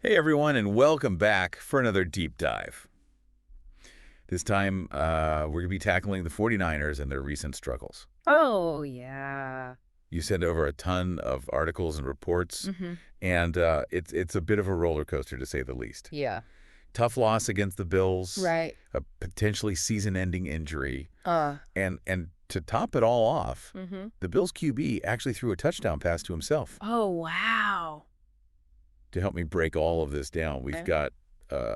Hey everyone, and welcome back for another deep dive. This time, we're going to be tackling the 49ers and their recent struggles. Oh, yeah. You sent over a ton of articles and reports, hmm and it's a bit of a roller coaster to say the least. Yeah. Tough loss against the Bills, Right. a potentially season-ending injury, Uh. and to top it all off, hmm the Bills QB actually threw a touchdown pass to himself. Oh, wow. To help me break all of this down, we've Okay. got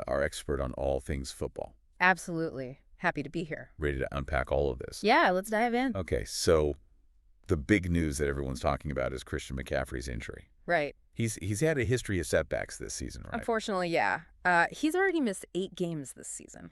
our expert on all things football, Absolutely. Happy to be here. ready to unpack all of this. Yeah, let's dive in. Okay, so the big news that everyone's talking about is Christian McCaffrey's injury. Right. He's had a history of setbacks this season, right? Unfortunately, yeah. He's already missed 8 games this season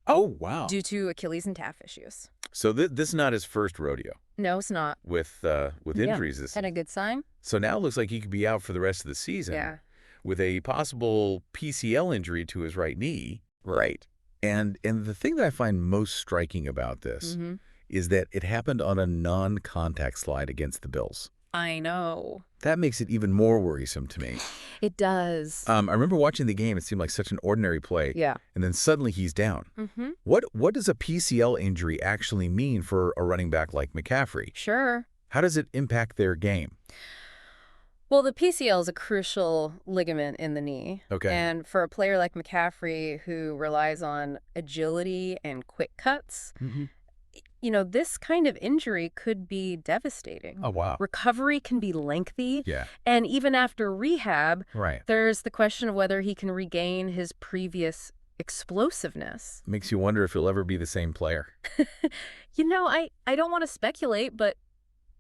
Oh, wow. due to Achilles and calf issues. So this is not his first rodeo No, it's not. with Yeah. injuries this Had a season. good sign? So now it looks like he could be out for the rest of the season Yeah. with a possible PCL injury to his right knee. Right. And the thing that I find most striking about this hmm is that it happened on a non-contact slide against the Bills. I know. That makes it even more worrisome to me. It does. I remember watching the game. It seemed like such an ordinary play. Yeah. And then suddenly he's down. hmm What does a PCL injury actually mean for a running back like McCaffrey? Sure. How does it impact their game? Well, the PCL is a crucial ligament in the knee. Okay. And for a player like McCaffrey who relies on agility and quick cuts, this kind of injury could be devastating. Oh, wow. Recovery can be lengthy. Yeah. And even after rehab, Right. there's the question of whether he can regain his previous explosiveness. Makes you wonder if he'll ever be the same player. I don't want to speculate, but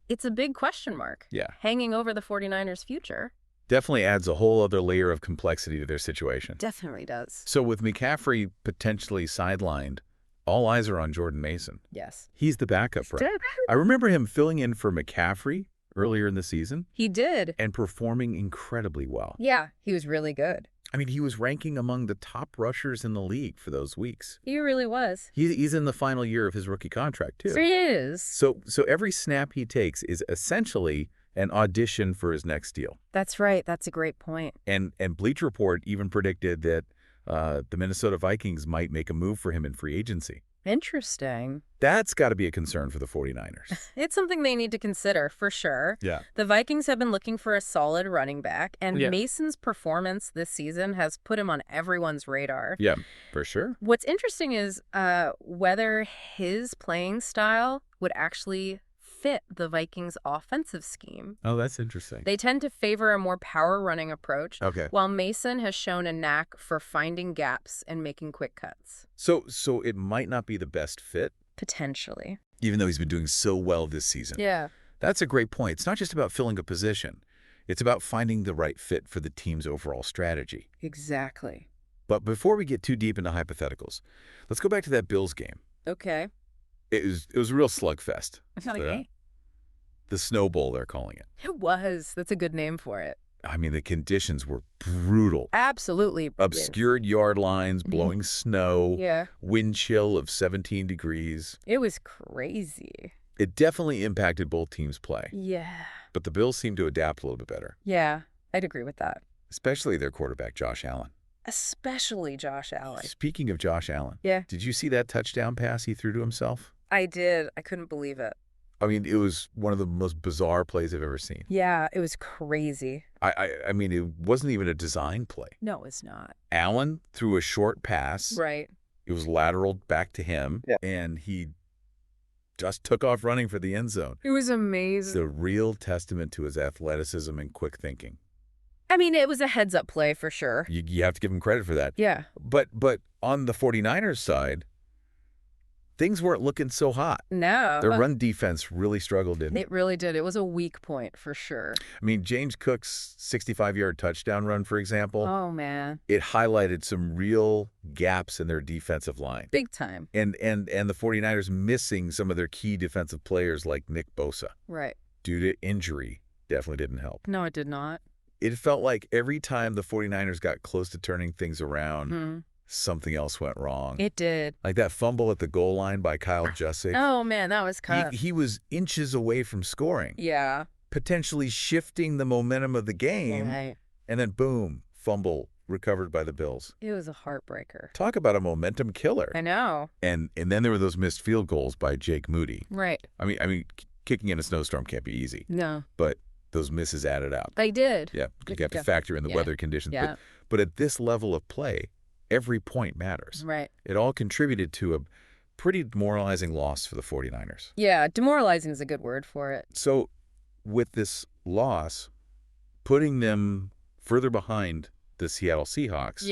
it's a big question mark Yeah. hanging over the 49ers' future. Definitely adds a whole other layer of complexity to their situation. Definitely does. So with McCaffrey potentially sidelined, all eyes are on Jordan Mason. Yes. He's the backup, right? I remember him filling in for McCaffrey earlier in the season He did. and performing incredibly well. Yeah, he was really good. I mean, he was ranking among the top rushers in the league for those weeks. He really was. He's in the final year of his rookie contract, too. So he is. So every snap he takes is essentially an audition for his next deal. That's right. That's a great point. And Bleacher Report even predicted that the Minnesota Vikings might make a move for him in free agency. Interesting. That's got to be a concern for the 49ers. It's something they need to consider, for sure. Yeah. The Vikings have been looking for a solid running back, and Yeah. Mason's performance this season has put him on everyone's radar. Yeah, for sure. What's interesting is whether his playing style would actually fit the Vikings' offensive scheme. Oh, that's interesting. They tend to favor a more power-running approach, Okay. while Mason has shown a knack for finding gaps and making quick cuts. So it might not be the best fit, Potentially. even though he's been doing so well this season. Yeah. That's a great point. It's not just about filling a position. It's about finding the right fit for the team's overall strategy. Exactly. But before we get too deep into hypotheticals, let's go back to that Bills game. Okay. It was a real slugfest. It's not a Yeah. game. The Snow Bowl, they're calling it. It was. That's a good name for it. I mean, the conditions were brutal. Absolutely. Obscured yard lines, blowing snow, Yeah. wind chill of 17 degrees. It was crazy. It definitely impacted both teams' play. Yeah. But the Bills seemed to adapt a little bit better, Yeah. I'd agree with that. especially their quarterback, Josh Allen. Especially Josh Allen. Speaking of Josh Allen, Yeah. did you see that touchdown pass he threw to himself? I did. I couldn't believe it. I mean, it was one of the most bizarre plays I've ever seen. Yeah, it was crazy. I mean, it wasn't even a design play. No, it's not. Allen threw a short pass. Right. It was lateraled back to him, Yeah. and he just took off running for the end zone. It was It's amazing. a real testament to his athleticism and quick thinking. I mean, it was a heads-up play for sure. You have to give him credit for that. Yeah. But on the 49ers side, things weren't looking so hot. No. Their run defense really struggled, didn't it? It really did. It was a weak point for sure. I mean, James Cook's 65-yard touchdown run, for example, Oh, man. it highlighted some real gaps in their defensive line. Big time. And the 49ers missing some of their key defensive players like Nick Bosa Right. due to injury definitely didn't help. No, it did not. It felt like every time the 49ers got close to turning things around, Mhm. something else went wrong. It did. Like that fumble at the goal line by Kyle Juszczyk. Oh, man, that was tough. He was inches away from scoring, Yeah. potentially shifting the momentum of the game, Right. and then boom, fumble recovered by the Bills. It was a heartbreaker. Talk about a momentum killer. I know. And then there were those missed field goals by Jake Moody. Right. I mean, kicking in a snowstorm can't be easy. No. But those misses added up. They did. Yeah, you have to factor in the weather conditions. Yeah. But at this level of play, every point matters. Right. It all contributed to a pretty demoralizing loss for the 49ers. Yeah, demoralizing is a good word for it. So with this loss, putting them further behind the Seattle Seahawks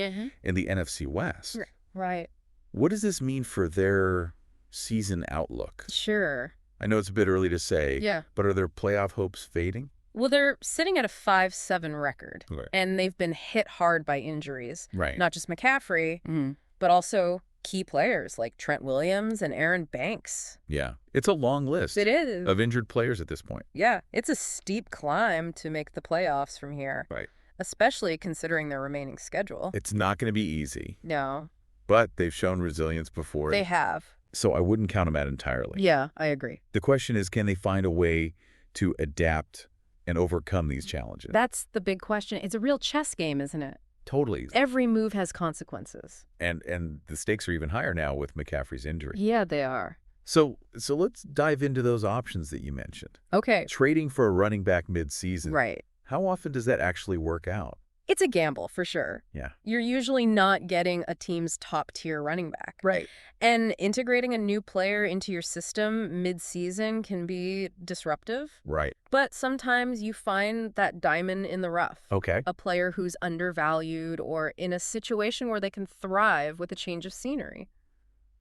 in the NFC West, Right. what does this mean for their season outlook? Sure. I know it's a bit early to say, but are their playoff hopes fading? Well, they're sitting at a 5-7 record, Okay. and they've been hit hard by injuries. Right. Not just McCaffrey, but also key players like Trent Williams and Aaron Banks. Yeah. It's a long list It is. of injured players at this point. Yeah, it's a steep climb to make the playoffs from here. Right. Especially considering their remaining schedule. It's not going to be easy, No, but they've shown resilience before. they have. So I wouldn't count them out entirely. Yeah, I agree. The question is, can they find a way to adapt and overcome these challenges? That's the big question. It's a real chess game, isn't it? Totally. Every move has consequences. And the stakes are even higher now with McCaffrey's injury. Yeah, they are. So let's dive into those options that you mentioned. Okay. Trading for a running back mid-season. Right. How often does that actually work out? It's a gamble, for sure. Yeah. You're usually not getting a team's top-tier running back. Right. And integrating a new player into your system mid-season can be disruptive. Right. But sometimes you find that diamond in the rough. Okay. A player who's undervalued or in a situation where they can thrive with a change of scenery.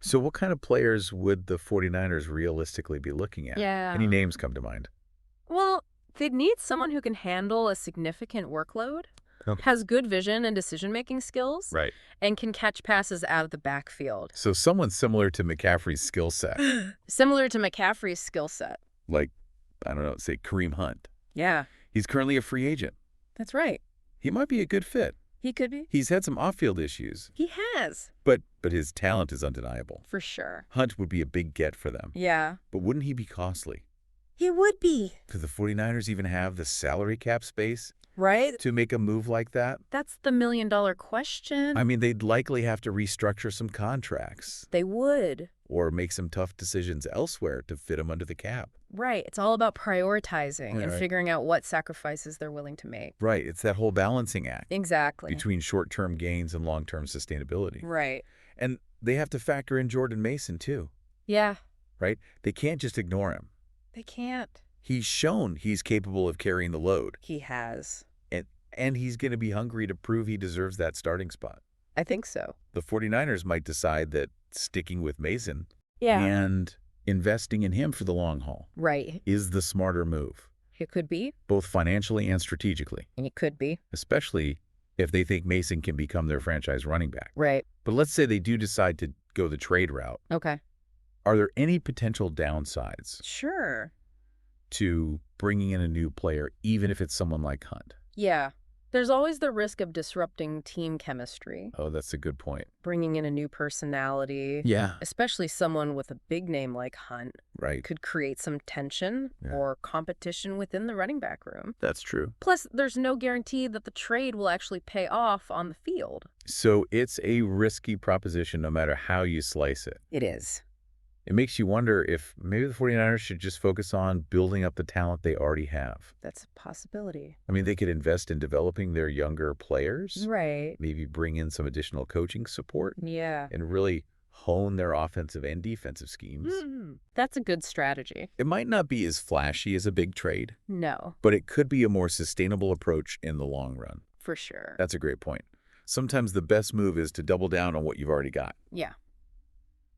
So what kind of players would the 49ers realistically be looking at? Yeah. Any names come to mind? Well, they'd need someone who can handle a significant workload, has good vision and decision-making skills, Right. and can catch passes out of the backfield. So someone similar to McCaffrey's skill set. Similar to McCaffrey's skill set. Like, I don't know, say Kareem Hunt. Yeah, He's currently a free agent. that's right. He might be a good fit. He could be. He's had some off-field issues, He has, but his talent is undeniable. for sure. Hunt would be a big get for them. Yeah. But wouldn't he be costly? He would be. Could the 49ers even have the salary cap space Right? to make a move like that? That's the million-dollar question. I mean, they'd likely have to restructure some contracts They would. or make some tough decisions elsewhere to fit them under the cap. Right. It's all about prioritizing and Right. figuring out what sacrifices they're willing to make. Right. It's that whole balancing act Exactly. between short-term gains and long-term sustainability. Right. And they have to factor in Jordan Mason, too, Yeah. right? They can't just ignore him. They can't. He's shown he's capable of carrying the load, He has. and he's going to be hungry to prove he deserves that starting spot. I think so. The 49ers might decide that sticking with Mason Yeah. and investing in him for the long haul Right. is the smarter move, It could be. both financially and strategically, It could be. especially if they think Mason can become their franchise running back. Right. But let's say they do decide to go the trade route. Okay. Are there any potential downsides Sure. to bringing in a new player, even if it's someone like Hunt? Yeah. There's always the risk of disrupting team chemistry, Oh, that's a good point. bringing in a new personality, Yeah. especially someone with a big name like Hunt, Right. could create some tension Yeah. or competition within the running back room. That's true. Plus, there's no guarantee that the trade will actually pay off on the field. So it's a risky proposition no matter how you slice it. It is. It makes you wonder if maybe the 49ers should just focus on building up the talent they already have. That's a possibility. I mean, they could invest in developing their younger players, Right. maybe bring in some additional coaching support, Yeah. and really hone their offensive and defensive schemes. That's a good strategy. It might not be as flashy as a big trade, No, but it could be a more sustainable approach in the long run. for sure. That's a great point. Sometimes the best move is to double down on what you've already got. Yeah.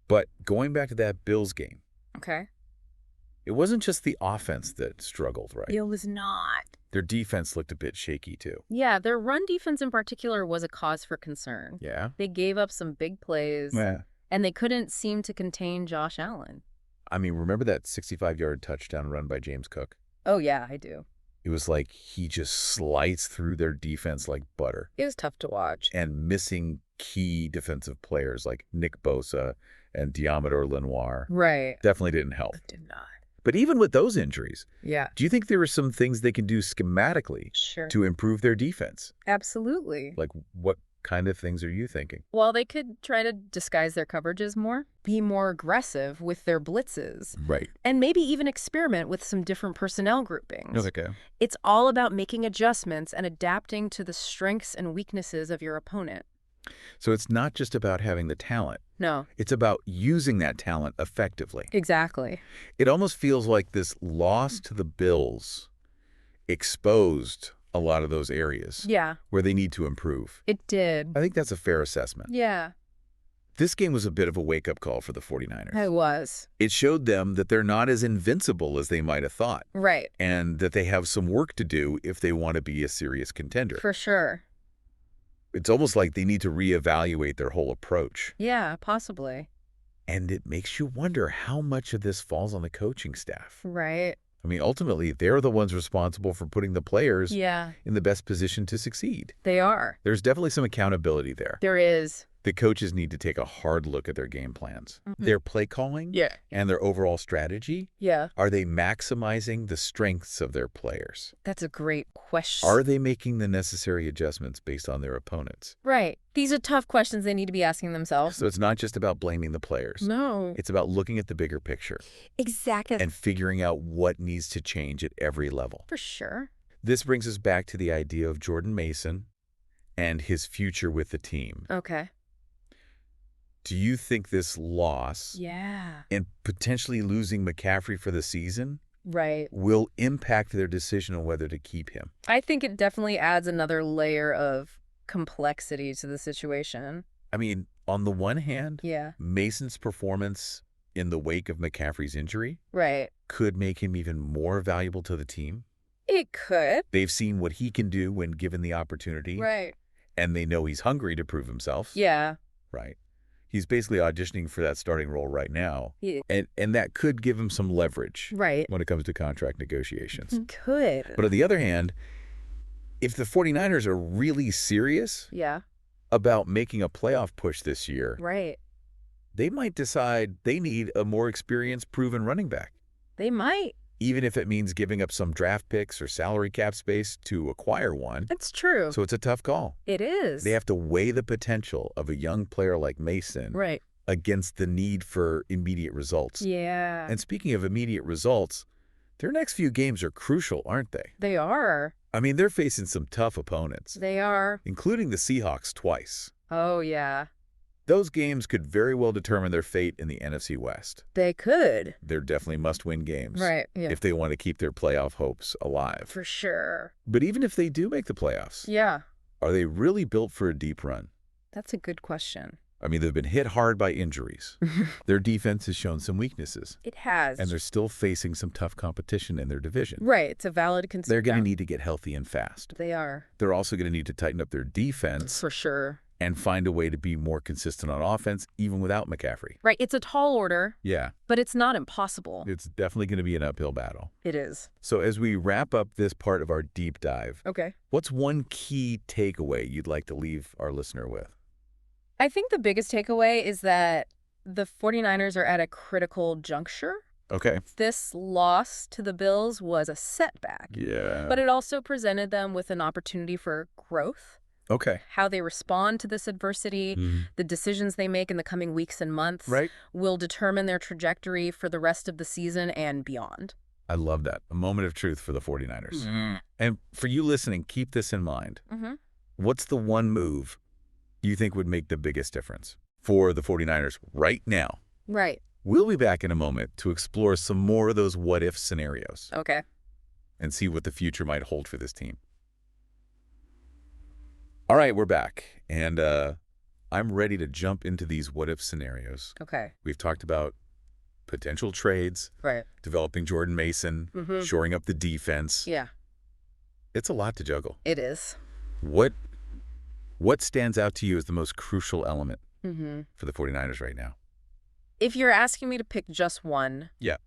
But going back to that Bills game, Okay. it wasn't just the offense that struggled, right? It was not. Their defense looked a bit shaky, too. Yeah, their run defense in particular was a cause for concern. Yeah? They gave up some big plays, Yeah. and they couldn't seem to contain Josh Allen. I mean, remember that 65-yard touchdown run by James Cook? Oh, yeah, I do. It was like he just sliced through their defense like butter. It was tough to watch. And missing key defensive players like Nick Bosa and Diamador Lenoir Right. definitely didn't help. It did not. But even with those injuries, Yeah. do you think there are some things they can do schematically Sure. to improve their defense? Absolutely. Like what kind of things are you thinking? Well, they could try to disguise their coverages more, be more aggressive with their blitzes, Right. and maybe even experiment with some different personnel groupings. Okay. It's all about making adjustments and adapting to the strengths and weaknesses of your opponent. So it's not just about having the talent. No. It's about using that talent effectively. Exactly. It almost feels like this loss to the Bills exposed a lot of those areas Yeah, where they need to improve. it did. I think that's a fair assessment. Yeah, This game was a bit of a wake-up call for the 49ers. it was. It showed them that they're not as invincible as they might have thought, Right. and that they have some work to do if they want to be a serious contender. For sure. It's almost like they need to reevaluate their whole approach. Yeah, possibly. And it makes you wonder how much of this falls on the coaching staff. Right. I mean, ultimately, they're the ones responsible for putting the players Yeah, in the best position to succeed. they are. There's definitely some accountability there. There is. The coaches need to take a hard look at their game plans. Mhm. Their play calling Yeah. and their overall strategy. Yeah. Are they maximizing the strengths of their players? That's a great question. Are they making the necessary adjustments based on their opponents? Right. These are tough questions they need to be asking themselves. So it's not just about blaming the players. No. It's about looking at the bigger picture Exactly. and figuring out what needs to change at every level. For sure. This brings us back to the idea of Jordan Mason and his future with the team. Okay. Do you think this loss Yeah. and potentially losing McCaffrey for the season Right. will impact their decision on whether to keep him? I think it definitely adds another layer of complexity to the situation. I mean, on the one hand, Yeah. Mason's performance in the wake of McCaffrey's injury Right. could make him even more valuable to the team. It could. They've seen what he can do when given the opportunity, Right. and they know he's hungry to prove himself. Yeah. Right. He's basically auditioning for that starting role right now, Yeah. and that could give him some leverage Right. when it comes to contract negotiations. Could. But on the other hand, if the 49ers are really serious Yeah. about making a playoff push this year, Right. they might decide they need a more experienced, proven running back, They might. even if it means giving up some draft picks or salary cap space to acquire one. That's true. So it's a tough call. It is. They have to weigh the potential of a young player like Mason Right. against the need for immediate results. Yeah. And speaking of immediate results, their next few games are crucial, aren't they? They are. I mean, they're facing some tough opponents, They are. including the Seahawks twice. Oh, yeah. Those games could very well determine their fate in the NFC West. They could. They're definitely must-win games Right. Yeah. if they want to keep their playoff hopes alive. For sure. But even if they do make the playoffs, Yeah. are they really built for a deep run? That's a good question. I mean, they've been hit hard by injuries. Their defense has shown some weaknesses, It has. and they're still facing some tough competition in their division. Right. It's a valid concern. They're going to need to get healthy and fast. They are. They're also going to need to tighten up their defense For sure. and find a way to be more consistent on offense, even without McCaffrey. Right. It's a tall order, Yeah, but it's not impossible. it's definitely going to be an uphill battle. It is. So as we wrap up this part of our deep dive, Okay. what's one key takeaway you'd like to leave our listener with? I think the biggest takeaway is that the 49ers are at a critical juncture. Okay. This loss to the Bills was a setback, Yeah. but it also presented them with an opportunity for growth. Okay. How they respond to this adversity, the decisions they make in the coming weeks and months Right. will determine their trajectory for the rest of the season and beyond. I love that. A moment of truth for the 49ers. And for you listening, keep this in mind. Mm-hmm. What's the one move you think would make the biggest difference for the 49ers right now? Right. We'll be back in a moment to explore some more of those what-if scenarios Okay. and see what the future might hold for this team. All right, we're back, and I'm ready to jump into these what-if scenarios. Okay. We've talked about potential trades, Right. developing Jordan Mason, Mm-hmm. shoring up the defense. Yeah, It's a lot to juggle. it is. What stands out to you as the most crucial element Mm-hmm. for the 49ers right now? If you're asking me to pick just one, Yeah.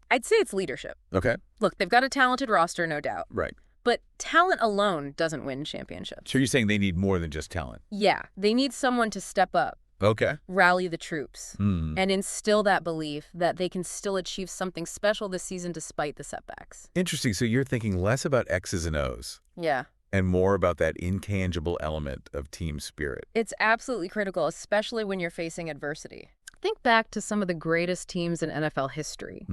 I'd say it's leadership. Okay. Look, they've got a talented roster, no doubt. Right. But talent alone doesn't win championships. So you're saying they need more than just talent? Yeah, they need someone to step up, Okay. rally the troops, Hmm. and instill that belief that they can still achieve something special this season despite the setbacks. Interesting. So you're thinking less about X's and O's Yeah. And more about that intangible element of team spirit. It's absolutely critical, especially when you're facing adversity. Think back to some of the greatest teams in NFL history.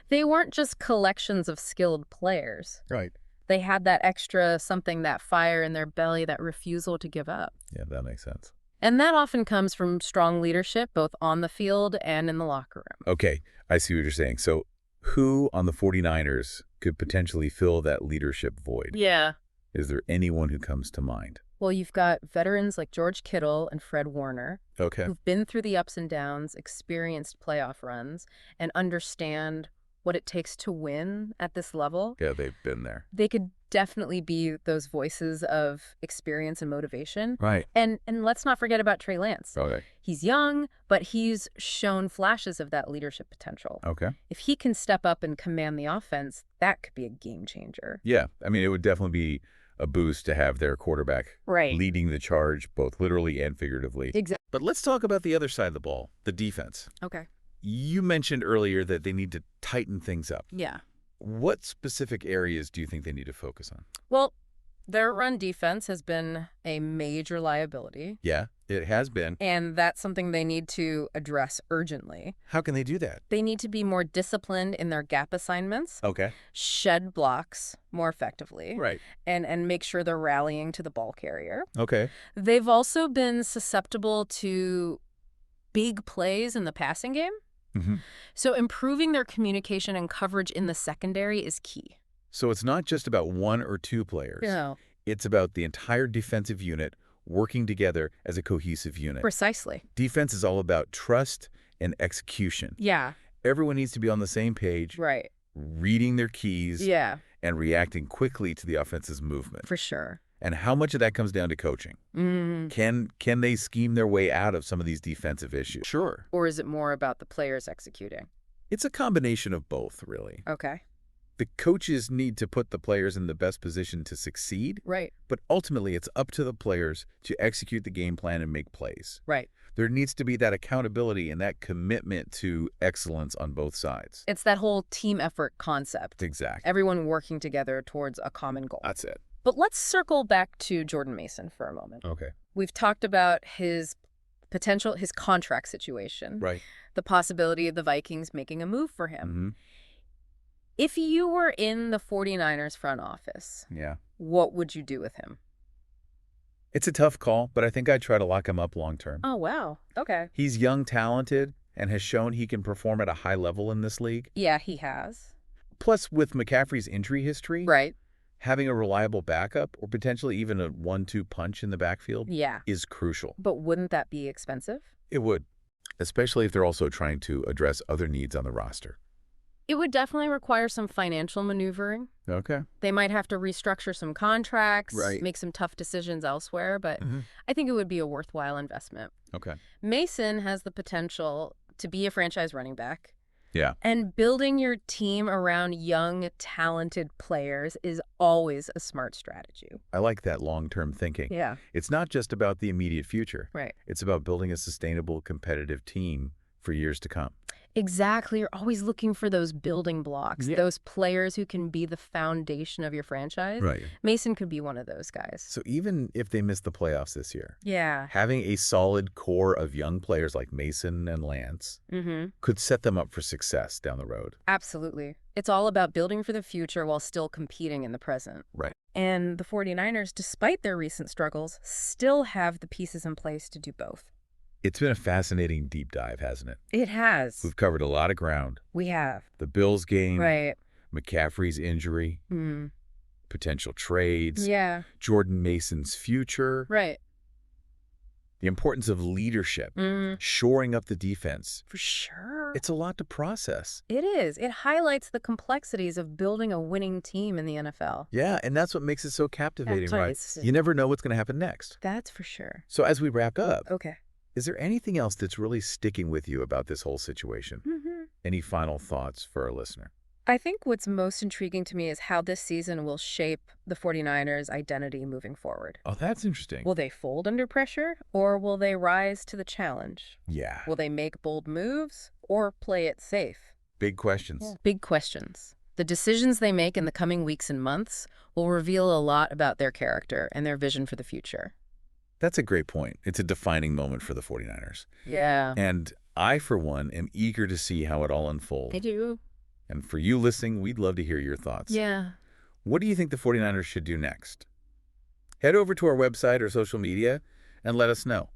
They weren't just collections of skilled players. Right. They had that extra something, that fire in their belly, that refusal to give up. Yeah, that makes sense. And that often comes from strong leadership, both on the field and in the locker room. Okay, I see what you're saying. So who on the 49ers could potentially fill that leadership void? Yeah. Is there anyone who comes to mind? Well, you've got veterans like George Kittle and Fred Warner, Okay. who've been through the ups and downs, experienced playoff runs, and understand what it takes to win at this level. Yeah, they've been there. They could definitely be those voices of experience and motivation. Right. And let's not forget about Trey Lance. Okay. He's young, but he's shown flashes of that leadership potential. Okay. If he can step up and command the offense, that could be a game changer. Yeah, I mean, it would definitely be a boost to have their quarterback leading the charge, both literally and figuratively. Exactly. But let's talk about the other side of the ball, the defense. Okay. You mentioned earlier that they need to tighten things up. Yeah. What specific areas do you think they need to focus on? Well, their run defense has been a major liability. Yeah, it has been. And that's something they need to address urgently. How can they do that? They need to be more disciplined in their gap assignments, Okay. shed blocks more effectively, Right. and make sure they're rallying to the ball carrier. Okay. They've also been susceptible to big plays in the passing game. So improving their communication and coverage in the secondary is key. So it's not just about one or two players. No. It's about the entire defensive unit working together as a cohesive unit. Precisely. Defense is all about trust and execution. Yeah. Everyone needs to be on the same page, Right. reading their keys, Yeah. and reacting quickly to the offense's movement. For sure. And how much of that comes down to coaching? Can they scheme their way out of some of these defensive issues? Sure. Or is it more about the players executing? It's a combination of both, really. Okay. The coaches need to put the players in the best position to succeed, Right. but ultimately it's up to the players to execute the game plan and make plays. Right. There needs to be that accountability and that commitment to excellence on both sides. It's that whole team effort concept. Exactly. Everyone working together towards a common goal. That's it. But let's circle back to Jordan Mason for a moment. Okay. We've talked about his potential, his contract situation. Right. The possibility of the Vikings making a move for him. If you were in the 49ers front office, Yeah. what would you do with him? It's a tough call, but I think I'd try to lock him up long term. Oh, wow. Okay. He's young, talented, and has shown he can perform at a high level in this league. Yeah, he has. Plus, with McCaffrey's injury history, Right. having a reliable backup or potentially even a 1-2 punch in the backfield Yeah. is crucial. But wouldn't that be expensive? It would, especially if they're also trying to address other needs on the roster. It would definitely require some financial maneuvering. Okay. They might have to restructure some contracts, Right. make some tough decisions elsewhere, but I think it would be a worthwhile investment. Okay. Mason has the potential to be a franchise running back. Yeah. And building your team around young, talented players is always a smart strategy. I like that long-term thinking. Yeah. It's not just about the immediate future. Right. It's about building a sustainable, competitive team for years to come. Exactly. You're always looking for those building blocks, those players who can be the foundation of your franchise. Right. Mason could be one of those guys. So even if they miss the playoffs this year, Yeah. having a solid core of young players like Mason and Lance could set them up for success down the road. Absolutely. It's all about building for the future while still competing in the present. Right. And the 49ers, despite their recent struggles, still have the pieces in place to do both. It's been a fascinating deep dive, hasn't it? It has. We've covered a lot of ground. We have. The Bills game, Right. McCaffrey's injury, potential trades, Yeah. Jordan Mason's future, Right. the importance of leadership, shoring up the defense. For sure. It's a lot to process. It is. It highlights the complexities of building a winning team in the NFL. Yeah, and that's what makes it so captivating, That's right? right. You never know what's going to happen next. That's for sure. So as we wrap up, Okay. is there anything else that's really sticking with you about this whole situation? Any final thoughts for our listener? I think what's most intriguing to me is how this season will shape the 49ers' identity moving forward. Oh, that's interesting. Will they fold under pressure, or will they rise to the challenge? Yeah. Will they make bold moves, or play it safe? Big questions. Yeah. Big questions. The decisions they make in the coming weeks and months will reveal a lot about their character and their vision for the future. That's a great point. It's a defining moment for the 49ers. Yeah. And I, for one, am eager to see how it all unfolds. I do. And for you listening, we'd love to hear your thoughts. Yeah. What do you think the 49ers should do next? Head over to our website or social media and let us know.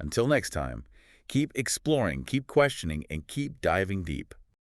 Until next time, keep exploring, keep questioning, and keep diving deep.